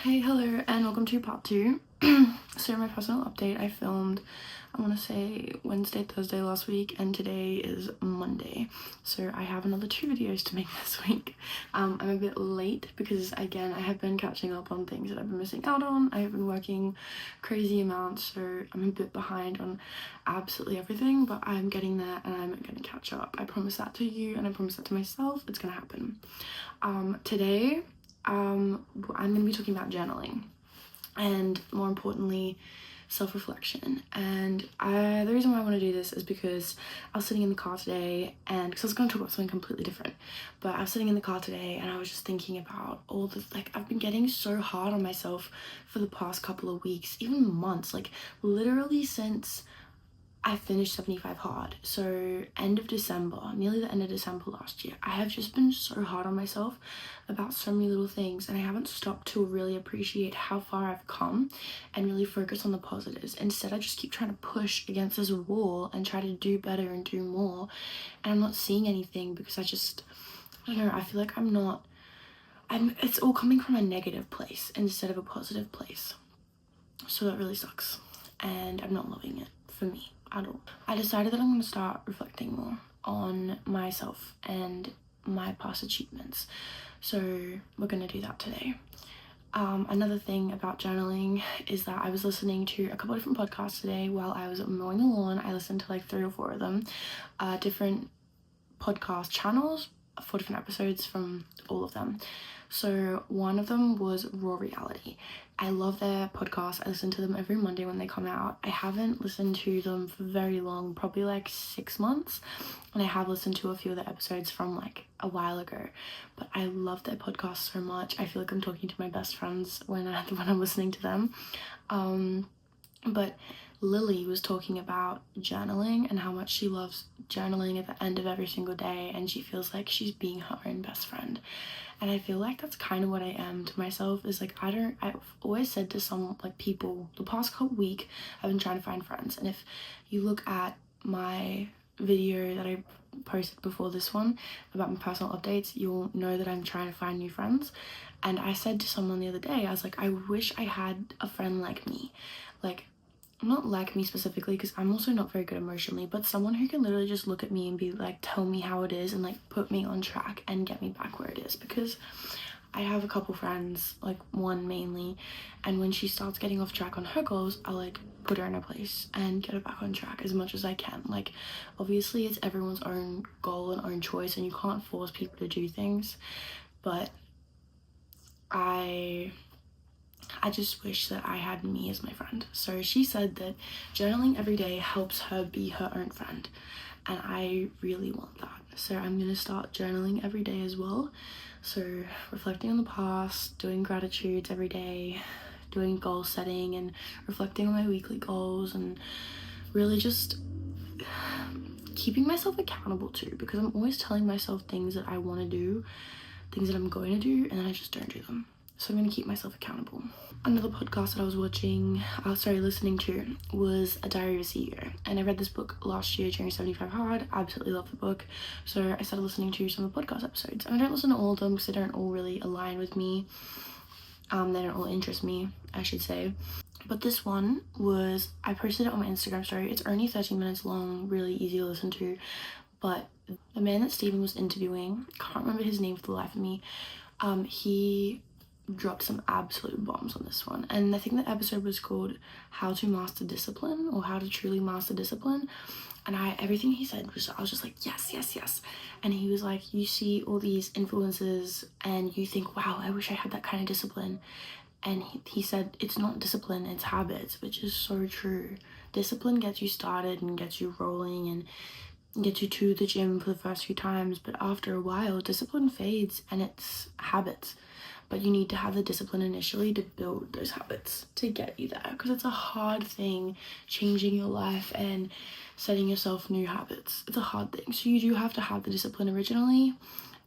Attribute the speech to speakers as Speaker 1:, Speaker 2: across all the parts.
Speaker 1: Hey, hello, and welcome to part 2. So my personal update, I filmed, I want to say Wednesday, Thursday last week, and today is Monday. So I have another 2 videos to make this week. I'm a bit late because, again, I have been catching up on things that I've been missing out on. I have been working crazy amounts, so I'm a bit behind on absolutely everything, but I'm getting there and I'm going to catch up. I promise that to you, and I promise that to myself. It's going to happen. Today, I'm going to be talking about journaling and, more importantly, self-reflection. And the reason why I want to do this is because I was sitting in the car today, and because I was going to talk about something completely different, but I was sitting in the car today and I was just thinking about all the, I've been getting so hard on myself for the past couple of weeks, even months, literally since I finished 75 hard. So end of December, nearly the end of December last year, I have just been so hard on myself about so many little things, and I haven't stopped to really appreciate how far I've come and really focus on the positives. Instead, I just keep trying to push against this wall and try to do better and do more, and I'm not seeing anything because I don't know, I feel like it's all coming from a negative place instead of a positive place. So that really sucks, and I'm not loving it for me at all. I decided that I'm going to start reflecting more on myself and my past achievements. So we're going to do that today. Another thing about journaling is that I was listening to a couple of different podcasts today while I was mowing the lawn. I listened to 3 or 4 of them, different podcast channels, 4 different episodes from all of them. So one of them was Raw Reality. I love their podcast. I listen to them every Monday when they come out. I haven't listened to them for very long, probably 6 months, and I have listened to a few of the episodes from a while ago, but I love their podcast so much. I feel like I'm talking to my best friends when I'm listening to them. But Lily was talking about journaling and how much she loves journaling at the end of every single day, and she feels like she's being her own best friend. And I feel like that's kind of what I am to myself, is I've always said to some people the past couple week, I've been trying to find friends. And if you look at my video that I posted before this one about my personal updates, you'll know that I'm trying to find new friends. And I said to someone the other day, I was like, I wish I had a friend like me. Not like me specifically, because I'm also not very good emotionally, but someone who can literally just look at me and be tell me how it is and put me on track and get me back where it is. Because I have a couple friends, one mainly, and when she starts getting off track on her goals, I'll put her in her place and get her back on track as much as I can. Obviously it's everyone's own goal and own choice, and you can't force people to do things, but I just wish that I had me as my friend. So she said that journaling every day helps her be her own friend, and I really want that. So I'm gonna start journaling every day as well. So reflecting on the past, doing gratitudes every day, doing goal setting and reflecting on my weekly goals, and really just keeping myself accountable too, because I'm always telling myself things that I want to do, things that I'm going to do, and then I just don't do them. So I'm going to keep myself accountable. Another podcast that I was listening to was A Diary of a CEO. And I read this book last year during 75 Hard. I absolutely love the book. So I started listening to some of the podcast episodes. And I don't listen to all of them because they don't all really align with me. They don't all interest me, I should say. But this one I posted it on my Instagram story. It's only 13 minutes long, really easy to listen to. But the man that Stephen was interviewing, can't remember his name for the life of me, he dropped some absolute bombs on this one. And I think the episode was called How to Master Discipline, or How to Truly Master Discipline. And everything he said I was just yes. And he was you see all these influences and you think, wow, I wish I had that kind of discipline. And he said it's not discipline, it's habits, which is so true. Discipline gets you started and gets you rolling and gets you to the gym for the first few times, but after a while discipline fades and it's habits. But you need to have the discipline initially to build those habits to get you there, because it's a hard thing changing your life and setting yourself new habits. It's a hard thing, so you do have to have the discipline originally.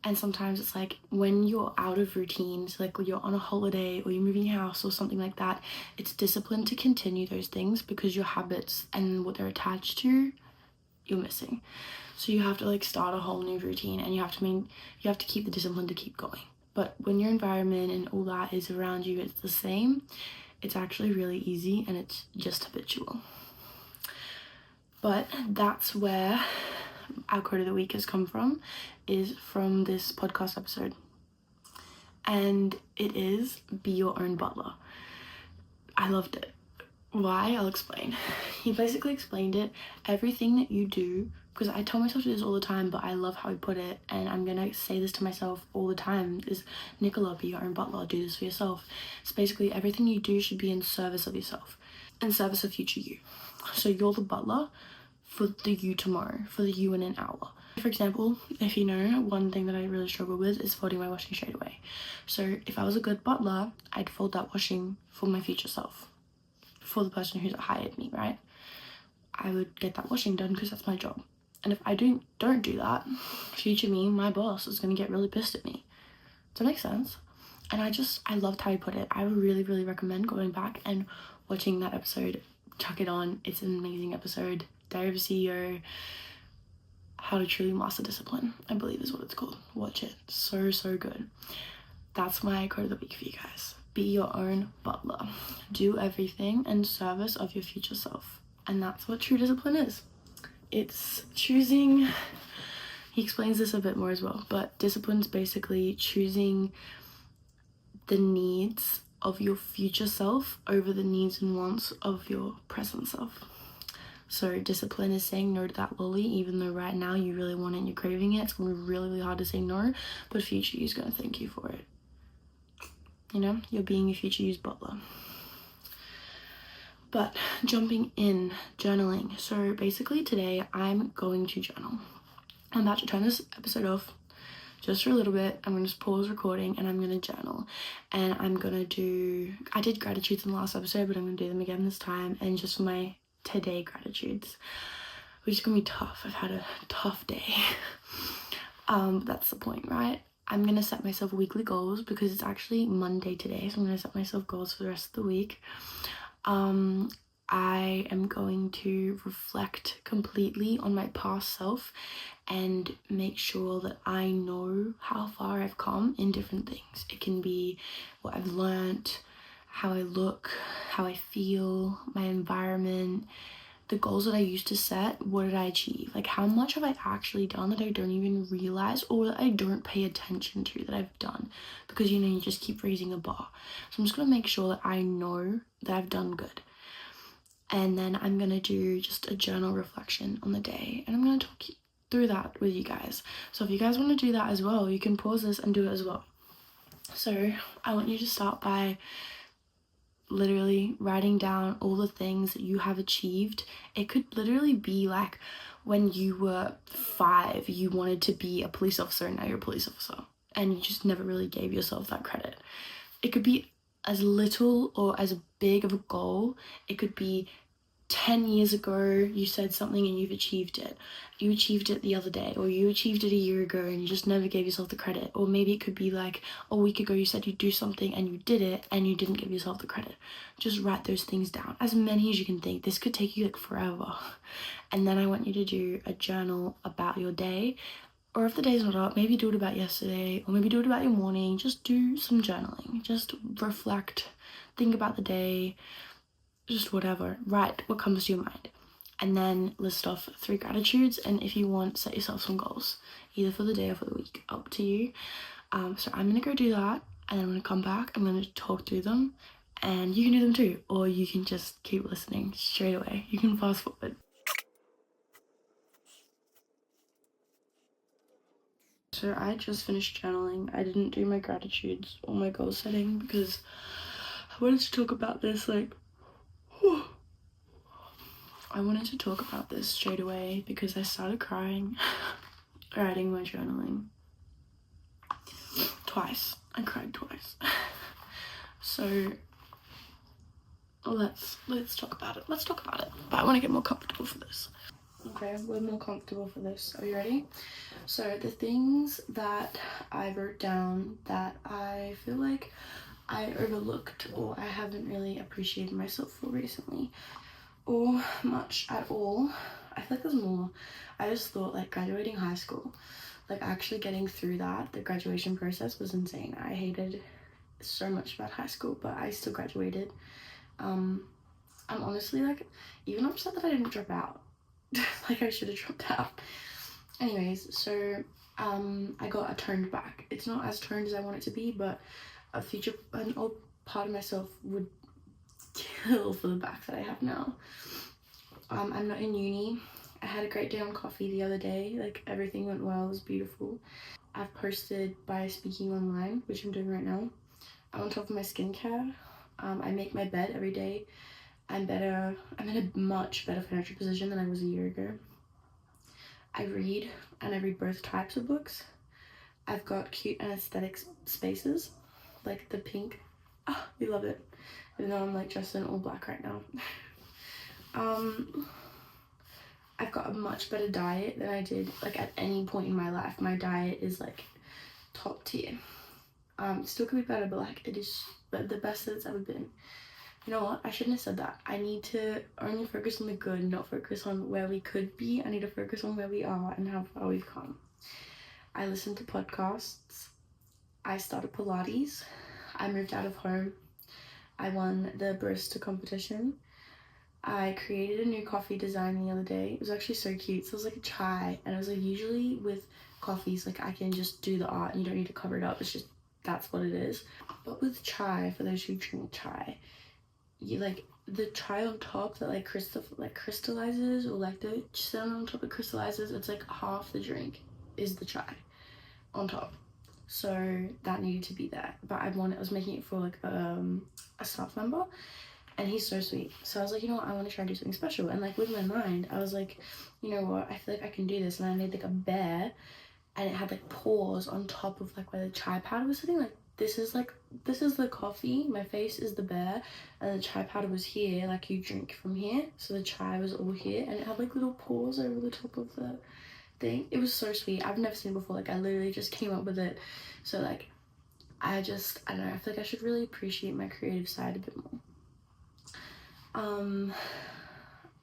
Speaker 1: And sometimes it's when you're out of routines, you're on a holiday or you're moving house or something like that, it's discipline to continue those things, because your habits and what they're attached to, you're missing. So you have to start a whole new routine, and you have to keep the discipline to keep going. But when your environment and all that is around you, it's the same, it's actually really easy and it's just habitual. But that's where our quote of the week has come from, is from this podcast episode. And it is, be your own butler. I loved it. Why? I'll explain. He basically explained it. Everything that you do, because I tell myself to do this all the time, but I love how he put it, and I'm gonna say this to myself all the time, is Nicola, be your own butler, do this for yourself. So basically everything you do should be in service of yourself, in service of future you. So you're the butler for the you tomorrow, for the you in an hour. For example, if you know, one thing that I really struggle with is folding my washing straight away. So if I was a good butler, I'd fold that washing for my future self, for the person who's hired me, right? I would get that washing done because that's my job. And if I don't do that, future me, my boss, is gonna get really pissed at me. Does that make sense? And I loved how he put it. I would really, really recommend going back and watching that episode. Chuck it on. It's an amazing episode. Diary of a CEO, How to Truly Master Discipline, I believe is what it's called. Watch it. So, so good. That's my quote of the week for you guys. Be your own butler. Do everything in service of your future self. And that's what true discipline is. It's choosing, he explains this a bit more as well, but discipline's basically choosing the needs of your future self over the needs and wants of your present self. So discipline is saying no to that lolly, even though right now you really want it and you're craving it. It's gonna be really, really hard to say no, but future you's gonna thank you for it. You know, you're being your future you's butler. But jumping in, journaling. So basically today I'm going to journal. I'm about to turn this episode off just for a little bit. I'm gonna just pause recording and I'm gonna journal. And I'm gonna I did gratitudes in the last episode, but I'm gonna do them again this time. And just for my today gratitudes, which is gonna be tough. I've had a tough day. That's the point, right? I'm gonna set myself weekly goals because it's actually Monday today, so I'm gonna set myself goals for the rest of the week. I am going to reflect completely on my past self and make sure that I know how far I've come in different things. It can be what I've learnt, how I look, how I feel, my environment, the goals that I used to set. What did I achieve? Like, how much have I actually done that I don't even realize, or that I don't pay attention to that I've done, because you know, you just keep raising the bar. So I'm just gonna make sure that I know that I've done good. And then I'm gonna do just a journal reflection on the day, and I'm gonna talk through that with you guys. So if you guys want to do that as well, you can pause this and do it as well. So I want you to start by literally writing down all the things that you have achieved. It could literally be like when you were 5, you wanted to be a police officer and now you're a police officer, and you just never really gave yourself that credit. It could be as little or as big of a goal. It could be 10 years ago you said something and you've achieved it. You achieved it the other day, or you achieved it a year ago and you just never gave yourself the credit. Or maybe it could be like a week ago you said you'd do something and you did it and you didn't give yourself the credit. Just write those things down, as many as you can think. This could take you like forever. And then I want you to do a journal about your day, or if the day's not up, maybe do it about yesterday, or maybe do it about your morning. Just do some journaling. Just reflect, think about the day, just whatever. Write what comes to your mind. And then list off 3 gratitudes, and if you want, set yourself some goals, either for the day or for the week, up to you. So I'm gonna go do that, and then I'm gonna come back, I'm gonna talk through them, and you can do them too, or you can just keep listening straight away. You can fast forward. So I just finished journaling. I didn't do my gratitudes or my goal setting because I wanted to talk about this I wanted to talk about this straight away because I started crying writing my journaling. Twice. I cried twice. So let's talk about it. Let's talk about it. But I want to get more comfortable for this. Okay, we're more comfortable for this. Are you ready? So the things that I wrote down that I feel like I overlooked or I haven't really appreciated myself for recently, or much at all. I feel like there's more. I just thought, like, graduating high school Like actually getting through that, the graduation process was insane. I hated so much about high school, but I still graduated. I'm honestly like even upset that I didn't drop out. Like I should have dropped out. Anyways, so I got a toned back. It's not as toned as I want it to be, but an old part of myself would kill for the back that I have now. I'm not in uni. I had a great day on coffee the other day. Like everything went well, it was beautiful. I've posted by speaking online, which I'm doing right now. I'm on top of my skincare. I make my bed every day. I'm in a much better financial position than I was a year ago. I read, and I read both types of books. I've got cute and aesthetic spaces, like the pink. Oh, we love it. Even though I'm like dressed in all black right now. I've got a much better diet than I did like at any point in my life. My diet is like top tier. Still could be better, but like it is the best that it's ever been. You know what? I shouldn't have said that. I need to only focus on the good, not focus on where we could be. I need to focus on where we are and how far we've come. I listen to podcasts. I started Pilates. I moved out of home. I won the barista competition. I created a new coffee design the other day. It was actually so cute. So it was like a chai, and it was like usually with coffees, like I can just do the art and you don't need to cover it up. It's just, that's what it is. But with chai, for those who drink chai, you like the chai on top that like crystallizes, or like the cinnamon on top that crystallizes, it's like half the drink is the chai on top. So that needed to be there. But I was making it for like a staff member, and he's so sweet. So I was like, you know what, I want to try and do something special. And like with my mind, I was like, you know what, I feel like I can do this. And I made like a bear, and it had like paws on top of like where the chai powder was sitting. Like this is the coffee, my face is the bear, and the chai powder was here, like you drink from here. So the chai was all here, and it had like little paws over the top of the thing. It was so sweet. I've never seen it before. Like I literally just came up with it. So like I don't know, I feel like I should really appreciate my creative side a bit more.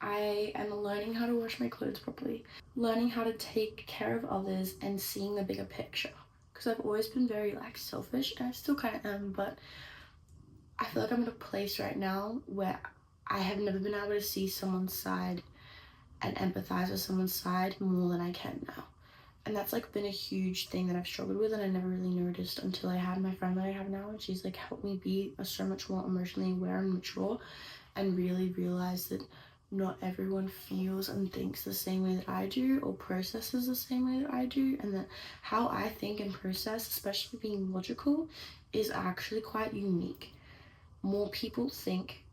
Speaker 1: I am learning how to wash my clothes properly, learning how to take care of others and seeing the bigger picture, because I've always been very like selfish, and I still kind of am, but I feel like I'm in a place right now where I have never been able to see someone's side and empathize with someone's side more than I can now. And that's like been a huge thing that I've struggled with, and I never really noticed until I had my friend that I have now, and she's like helped me be so much more emotionally aware and mature, and really realize that not everyone feels and thinks the same way that I do, or processes the same way that I do, and that how I think and process, especially being logical, is actually quite unique. More people think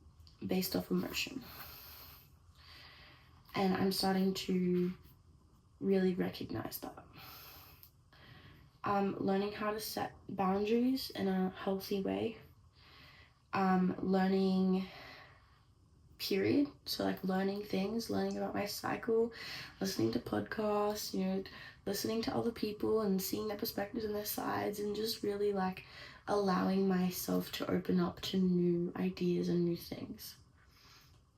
Speaker 1: based off emotion, and I'm starting to really recognize that. Learning how to set boundaries in a healthy way. Learning period. So like learning things, learning about my cycle, listening to podcasts, you know, listening to other people and seeing their perspectives and their sides, and just really like allowing myself to open up to new ideas and new things.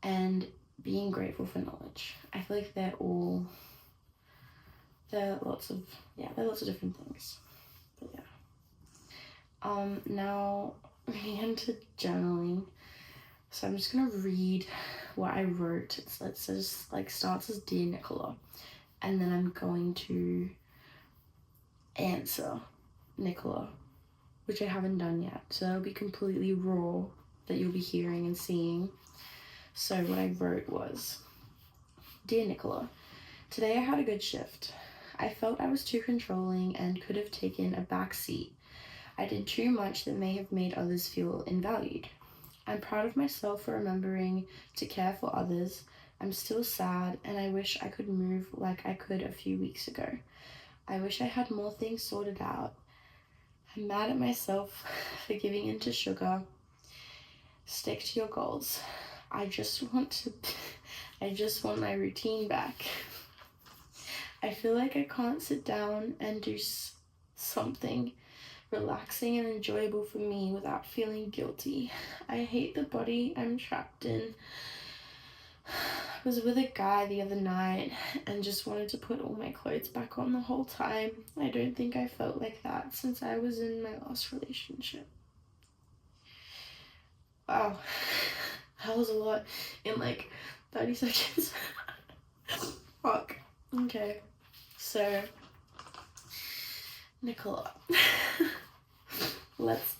Speaker 1: And being grateful for knowledge. I feel like they're lots of different things. But yeah. Now getting into journaling. So I'm just gonna read what I wrote. It says like starts as Dear Nicola, and then I'm going to answer Nicola, which I haven't done yet. So that'll be completely raw that you'll be hearing and seeing. So what I wrote was, Dear Nicola, today I had a good shift. I felt I was too controlling and could have taken a back seat. I did too much that may have made others feel invalued. I'm proud of myself for remembering to care for others. I'm still sad, and I wish I could move like I could a few weeks ago. I wish I had more things sorted out. I'm mad at myself for giving in to sugar. Stick to your goals. I just want my routine back. I feel like I can't sit down and do something relaxing and enjoyable for me without feeling guilty. I hate the body I'm trapped in. was with a guy the other night and just wanted to put all my clothes back on the whole time. I don't think I felt like that since I was in my last relationship. Wow, that was a lot in like 30 seconds. Fuck. Okay, so Nicola, let's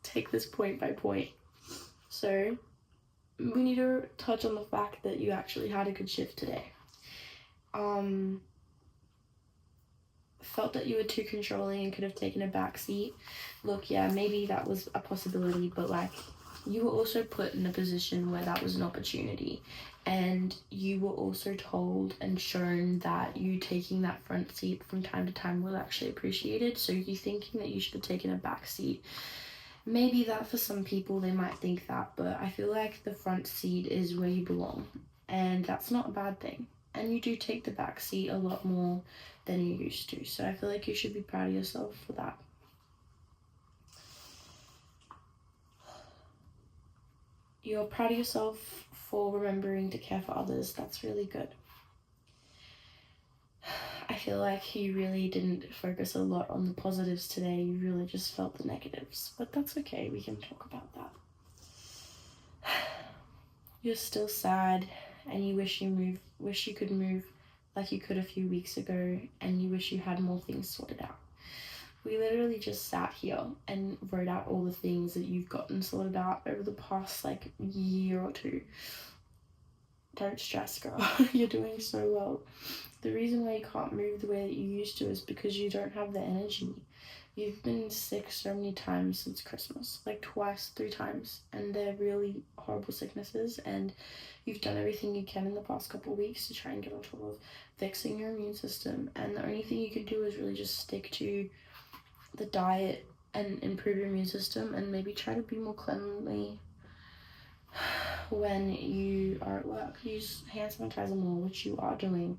Speaker 1: take this point by point. So we need to touch on the fact that you actually had a good shift today. Felt that you were too controlling and could have taken a back seat. Look, yeah, maybe that was a possibility, but like, you were also put in a position where that was an opportunity, and you were also told and shown that you taking that front seat from time to time was actually appreciated. So you thinking that you should have taken a back seat, maybe that for some people they might think that, but I feel like the front seat is where you belong, and that's not a bad thing. And you do take the back seat a lot more than you used to, so I feel like you should be proud of yourself for that. You're proud of yourself for remembering to care for others. That's really good. I feel like you really didn't focus a lot on the positives today. You really just felt the negatives, but that's okay. We can talk about that. You're still sad, and you wish you could move like you could a few weeks ago, and you wish you had more things sorted out. We literally just sat here and wrote out all the things that you've gotten sorted out over the past like year or two. Don't stress, girl. You're doing so well. The reason why you can't move the way that you used to is because you don't have the energy. You've been sick so many times since Christmas, like twice, 3 times, and they're really horrible sicknesses, and you've done everything you can in the past couple of weeks to try and get on top of fixing your immune system, and the only thing you can do is really just stick to the diet and improve your immune system, and maybe try to be more cleanly when you are at work. Use hand sanitizer more, which you are doing.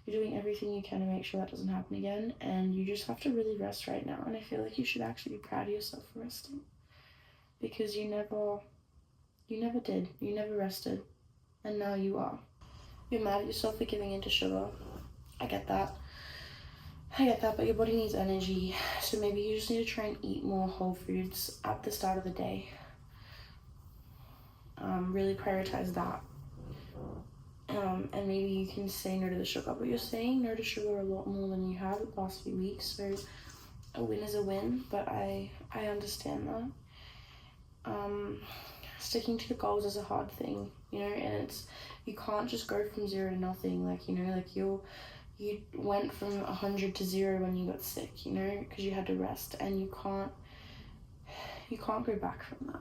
Speaker 1: You're doing everything you can to make sure that doesn't happen again, and you just have to really rest right now. And I feel like you should actually be proud of yourself for resting, because you never did. You never rested, and now you are. You're mad at yourself for giving in to sugar. I get that, but your body needs energy, so maybe you just need to try and eat more whole foods at the start of the day. Really prioritize that. And maybe you can say no to the sugar, but you're saying no to sugar a lot more than you have the past few weeks, so a win is a win, but I understand that. Sticking to the goals is a hard thing, you know, and you can't just go from 0 to nothing, like, you know, like you went from 100 to 0 when you got sick, you know, because you had to rest, and you can't go back from that.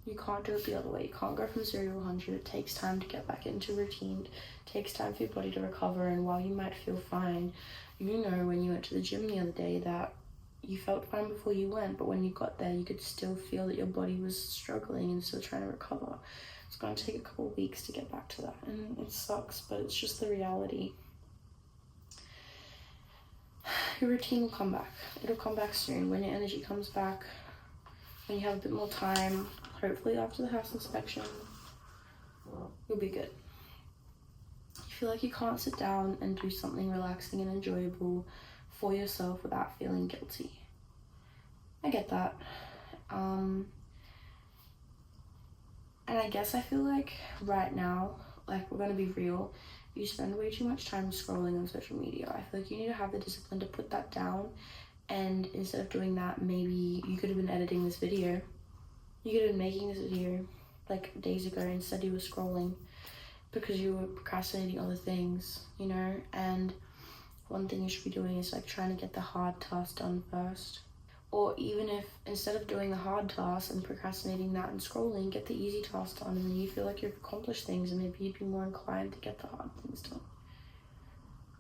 Speaker 1: You can't do it the other way. You can't go from 0 to 100. It takes time to get back into routine. It takes time for your body to recover, and while you might feel fine, you know, when you went to the gym the other day that you felt fine before you went, but when you got there, you could still feel that your body was struggling and still trying to recover. It's going to take a couple of weeks to get back to that, and it sucks, but it's just the reality. Your routine will come back. It'll come back soon. When your energy comes back, when you have a bit more time, hopefully after the house inspection, you'll be good. You feel like you can't sit down and do something relaxing and enjoyable for yourself without feeling guilty. I get that. And I guess I feel like right now, like, we're gonna be real, you spend way too much time scrolling on social media. I feel like you need to have the discipline to put that down, and instead of doing that, maybe you could have been editing this video. You could have been making this video like days ago, instead you were scrolling because you were procrastinating other things, you know. And one thing you should be doing is like trying to get the hard task done first. Or even if instead of doing the hard task and procrastinating that and scrolling, get the easy task done, and then you feel like you've accomplished things, and maybe you'd be more inclined to get the hard things done.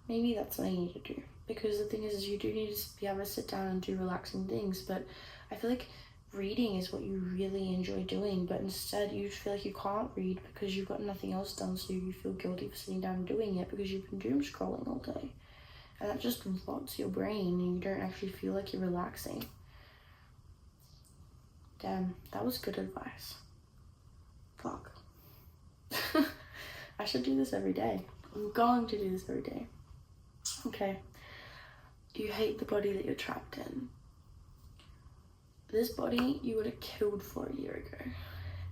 Speaker 1: Maybe that's something you need to do, because the thing is you do need to be able to sit down and do relaxing things, but I feel like reading is what you really enjoy doing, but instead you feel like you can't read because you've got nothing else done, so you feel guilty for sitting down and doing it because you've been doom scrolling all day, and that just rots your brain, and you don't actually feel like you're relaxing. Damn, that was good advice. Fuck. I I should do this every day. I'm going to do this every day. Okay. You hate the body that you're trapped in. This body you would have killed for a year ago.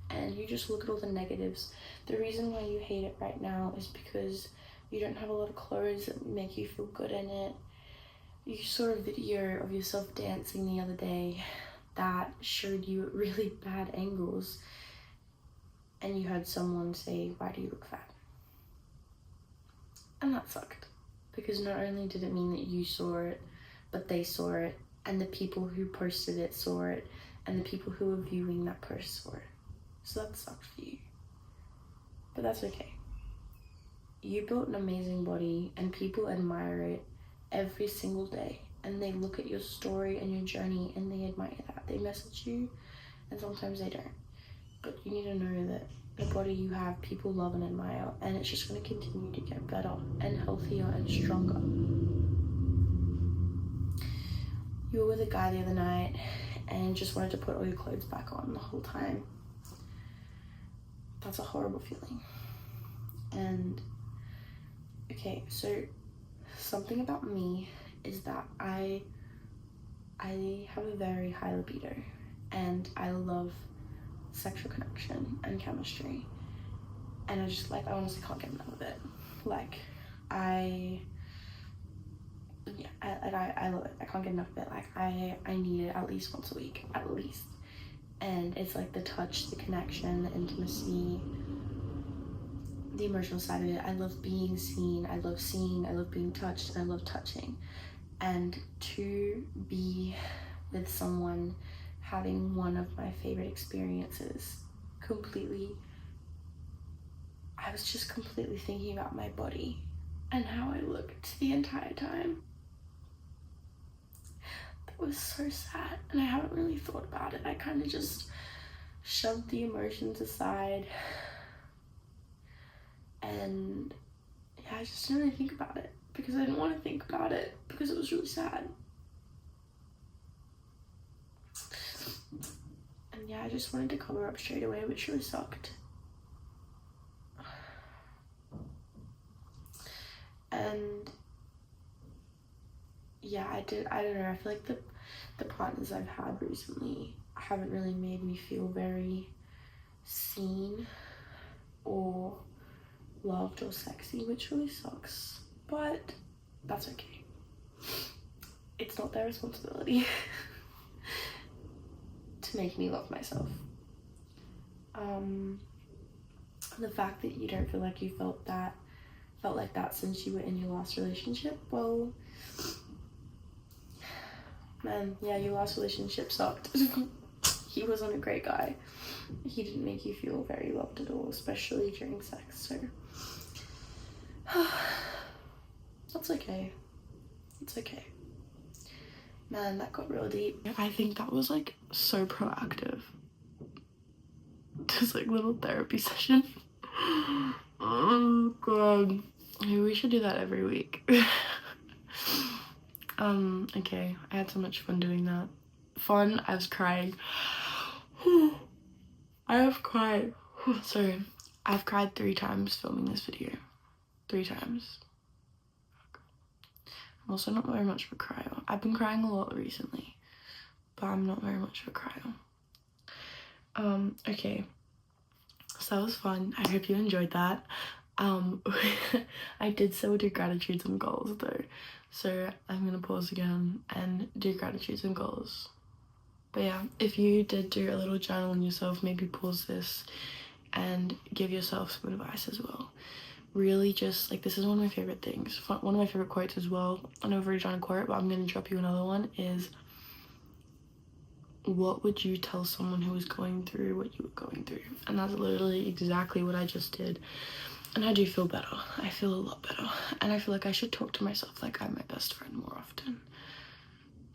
Speaker 1: And you just look at all the negatives. The reason why you hate it right now is because you don't have a lot of clothes that make you feel good in it. You saw a video of yourself dancing the other day that showed you at really bad angles, and you had someone say, "Why do you look fat?" And that sucked, because not only did it mean that you saw it, but they saw it, and the people who posted it saw it, and the people who were viewing that post saw it. So that sucked for you. But that's okay. You built an amazing body, and people admire it every single day, and they look at your story and your journey and they admire that. They message you, and sometimes they don't. But you need to know that the body you have, people love and admire, and it's just going to continue to get better and healthier and stronger. You were with a guy the other night and just wanted to put all your clothes back on the whole time. That's a horrible feeling. And okay, so something about me is that I have a very high libido, and I love sexual connection and chemistry, and I honestly can't get enough of it. Like I love it. I can't get enough of it. Like I need it at least once a week, at least. And it's like the touch, the connection, the intimacy, the emotional side of it. I love being seen, I love seeing, I love being touched, and I love touching. And to be with someone having one of my favorite experiences I was just completely thinking about my body and how I looked the entire time. That was so sad, and I haven't really thought about it. I kind of just shoved the emotions aside, and yeah, I just didn't really think about it because I didn't want to think about it because it was really sad. And yeah, I just wanted to cover up straight away, which really sucked. And yeah, I don't know, I feel like the partners I've had recently haven't really made me feel very seen or loved or sexy, which really sucks, but that's okay. It's not their responsibility to make me love myself. The fact that you don't feel like you felt like that since you were in your last relationship, well, man, yeah, your last relationship sucked. He wasn't a great guy. He didn't make you feel very loved at all, especially during sex, so that's okay. It's okay. Man, that got real deep. I think that was like so proactive. Just like little therapy session. Oh god. Maybe we should do that every week. Okay, I had so much fun doing that. I was crying. I've cried 3 times filming this video. 3 times. I'm also not very much of a crier. I've been crying a lot recently, but I'm not very much of a crier. Okay, so that was fun. I hope you enjoyed that. I did say we'll do gratitudes and goals though, so I'm gonna pause again and do gratitudes and goals. But yeah, if you did do a little journal on yourself, maybe pause this and give yourself some advice as well. Really just, like, this is one of my favorite things. One of my favorite quotes as well. I know I've already done a quote, but I'm going to drop you another one, is, what would you tell someone who was going through what you were going through? And that's literally exactly what I just did. And I do feel better. I feel a lot better. And I feel like I should talk to myself like I'm my best friend more often,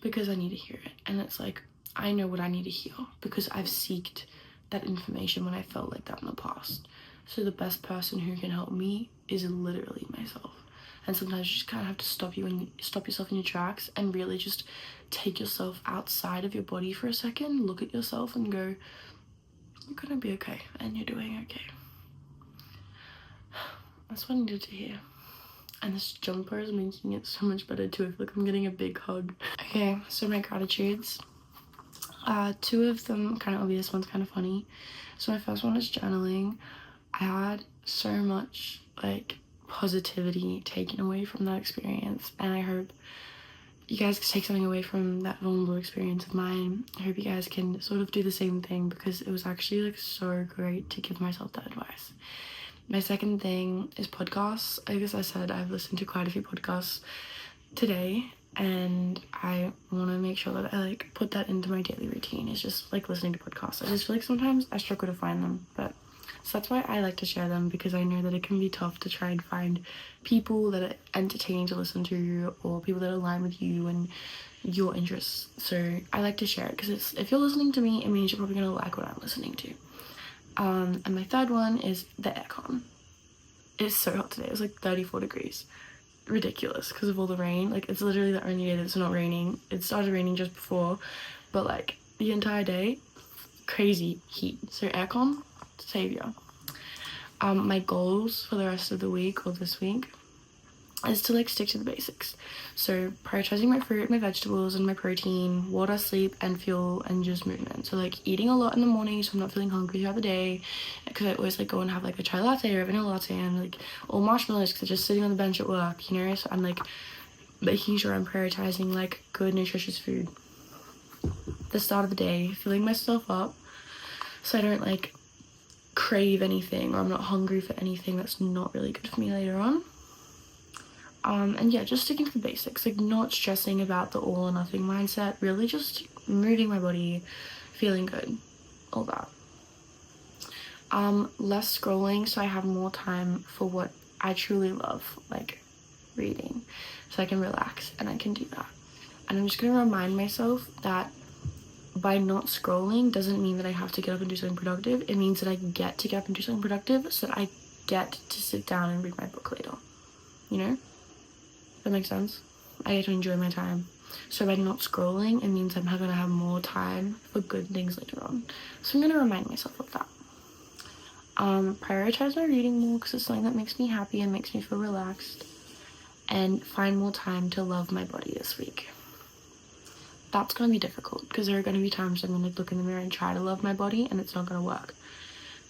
Speaker 1: because I need to hear it. And it's like, I know what I need to hear because I've sought that information when I felt like that in the past. So the best person who can help me is literally myself. And sometimes you just kind of have to stop yourself in your tracks and really just take yourself outside of your body for a second, look at yourself and go, you're gonna be okay, and you're doing okay. That's what I needed to hear. And this jumper is making it so much better too. I feel like I'm getting a big hug. Okay, so my gratitudes. Two of them kind of obvious, one's kind of funny. So my first one is journaling. I had so much like positivity taken away from that experience, and I hope you guys can take something away from that vulnerable experience of mine. I hope you guys can sort of do the same thing, because it was actually like so great to give myself that advice. My second thing is podcasts. I guess I said I've listened to quite a few podcasts today, and I want to make sure that I like put that into my daily routine. It's just like listening to podcasts. I just feel like sometimes I struggle to find them, but so that's why I like to share them, because I know that it can be tough to try and find people that are entertaining to listen to, or people that align with you and your interests. So I like to share it, because if you're listening to me, it means you're probably gonna like what I'm listening to. And my third one is the aircon. It's so hot today. It's like 34 degrees. Ridiculous because of all the rain. Like, it's literally the only day that it's not raining. It started raining just before, but like the entire day, crazy heat. So aircon, savior. My goals for the rest of the week, or this week, is to like stick to the basics. So prioritizing my fruit, my vegetables, and my protein, water, sleep, and fuel, and just movement. So like eating a lot in the morning so I'm not feeling hungry throughout the day, because I always like go and have like a chai latte or a vanilla latte and like all marshmallows because they're just sitting on the bench at work, you know. So I'm like making sure I'm prioritizing like good nutritious food the start of the day, filling myself up so I don't like crave anything, or I'm not hungry for anything that's not really good for me later on. And yeah, just sticking to the basics, like not stressing about the all or nothing mindset, really just moving my body, feeling good, all that. Less scrolling, so I have more time for what I truly love, like reading, so I can relax and I can do that. And I'm just gonna remind myself that by not scrolling doesn't mean that I have to get up and do something productive. It means that I get to get up and do something productive, so that I get to sit down and read my book later, you know? That makes sense. I get to enjoy my time. So by not scrolling, it means I'm gonna have more time for good things later on. So I'm gonna remind myself of that. Prioritize my reading more, because it's something that makes me happy and makes me feel relaxed. And find more time to love my body this week. That's gonna be difficult, because there are gonna be times I'm gonna look in the mirror and try to love my body, and it's not gonna work.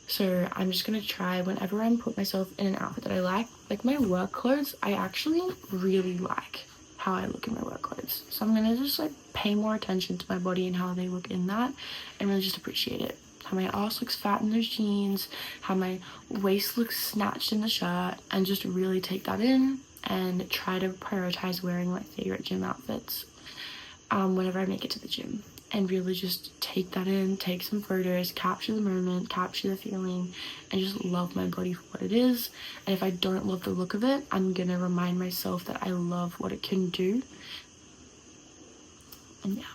Speaker 1: So I'm just gonna try, whenever I put myself in an outfit that I like my work clothes, I actually really like how I look in my work clothes. So I'm gonna just like pay more attention to my body and how they look in that, and really just appreciate it. How my ass looks fat in those jeans, how my waist looks snatched in the shirt, and just really take that in and try to prioritize wearing my favorite gym outfits whenever I make it to the gym. And really just take that in, take some photos, capture the moment, capture the feeling, and just love my body for what it is. And if I don't love the look of it, I'm gonna remind myself that I love what it can do. And yeah,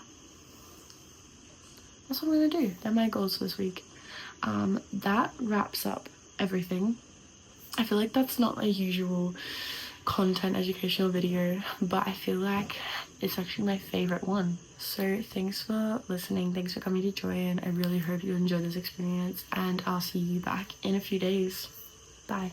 Speaker 1: that's what I'm gonna do. They're my goals this week. That wraps up everything. I feel like that's not a usual content educational video, but I feel like it's actually my favorite one. So thanks for listening, thanks for coming to join. I really hope you enjoyed this experience, and I'll see you back in a few days. Bye.